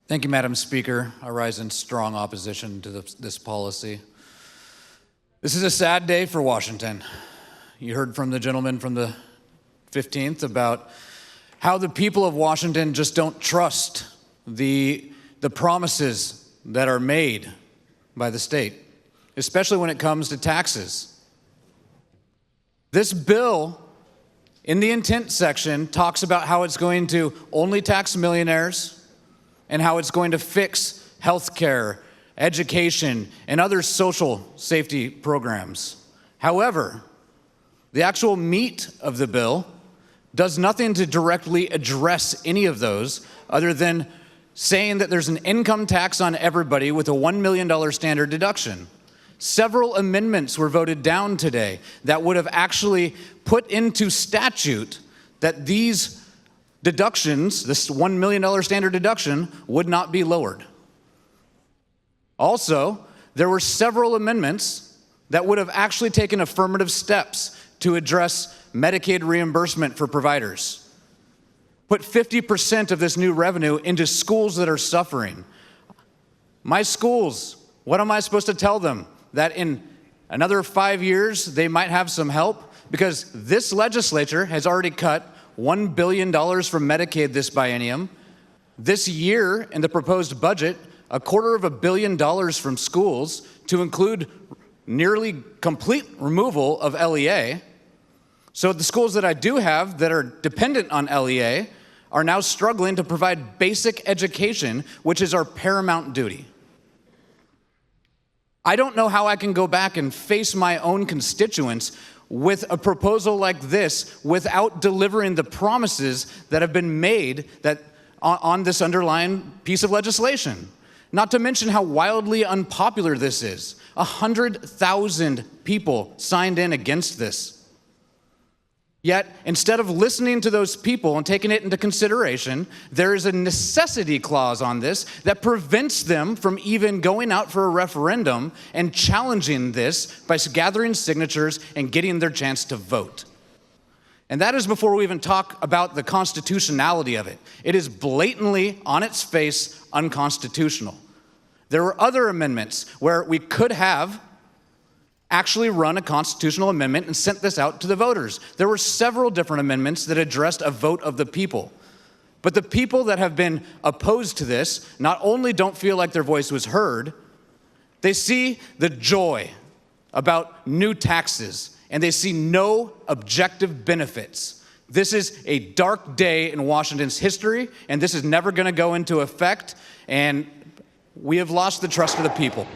Thank you, Madam Speaker. I rise in strong opposition to this policy. This is a sad day for Washington. You heard from the gentleman from the 15th about how the people of Washington just don't trust the promises that are made by the state, especially when it comes to taxes. This bill, in the intent section, talks about how it's going to only tax millionaires and how it's going to fix health care, education, and other social safety programs. However, the actual meat of the bill does nothing to directly address any of those other than saying that there's an income tax on everybody with a $1 million standard deduction. Several amendments were voted down today that would have actually put into statute that these deductions, this $1 million standard deduction, would not be lowered. Also, there were several amendments that would have actually taken affirmative steps to address Medicaid reimbursement for providers. Put 50% of this new revenue into schools that are suffering. My schools, what am I supposed to tell them? That in another 5 years, they might have some help? Because this legislature has already cut $1 billion from Medicaid this biennium. This year, in the proposed budget, $250 million from schools to include nearly complete removal of LEA. So the schools that I do have that are dependent on LEA are now struggling to provide basic education, which is our paramount duty. I don't know how I can go back and face my own constituents with a proposal like this without delivering the promises that have been made on this underlying piece of legislation. Not to mention how wildly unpopular this is. 100,000 people signed in against this. Yet, instead of listening to those people and taking it into consideration, there is a necessity clause on this that prevents them from even going out for a referendum and challenging this by gathering signatures and getting their chance to vote. And that is before we even talk about the constitutionality of it. It is blatantly, on its face, unconstitutional. There were other amendments where we could have actually run a constitutional amendment and sent this out to the voters. There were several different amendments that addressed a vote of the people. But the people that have been opposed to this not only don't feel like their voice was heard, they see the joy about new taxes, and they see no objective benefits. This is a dark day in Washington's history, and this is never going to go into effect, and we have lost the trust of the people.